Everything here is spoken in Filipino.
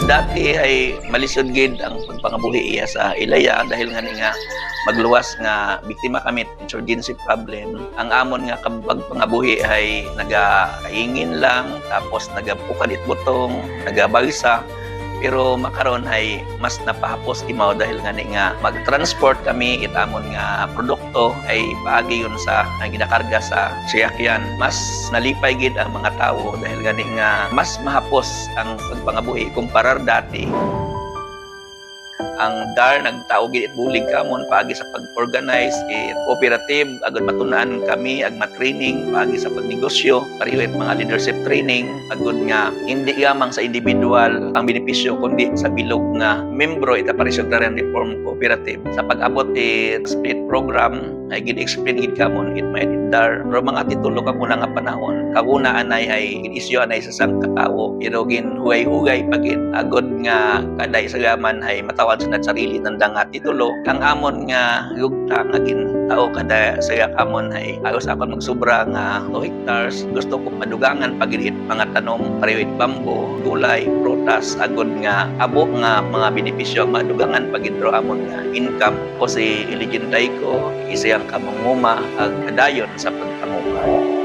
dati ay malisod gid ang pagpangabuhi iya sa ilaya dahil nga magluwas nga biktima kami insurgency problem. Ang amon nga pagpangabuhi ay nagaingin lang, tapos nagapukadit butong, nagabalsa. Pero makaron ay mas napahapos imaw dahil nga mag-transport kami itamon nga produkto ay paagi yun sa ginakarga sa siyakyan. Mas nalipay gid ang mga tao dahil nga mas mahapos ang pagpangabuhi kumparar dati. Ang DAR nagtao gid bulig kamon paagi sa pag-organize cooperative agud matunan kami ag ma-training paagi sa pagnegosyo pareho it mga leadership training agud nga hindi lamang sa individual ang benepisyo kundi sa bilog nga membro ita Parisyodaryan Reform Cooperative sa pag-abot split program ay gid-explain gid kamon it may DAR pero mga titulo ka muna nga panahon kauna anay ay inisyo anay sa sang katawo pero gin huway-hugay pagid agud nga kaday sa gaman ay matawad sa sarili ng nga titulo kang amon nga yugta nga gintao kada saya kamon ay ayos akon magsubra nga 2 hectares gusto ko madugangan pagid mga tanom pareho bambo gulay prutas agud nga abo nga mga benepisyo madugangan pagid ro amon nga income ko si iliginday ko isayang kamanguma ag kadayon sa pagpanguma.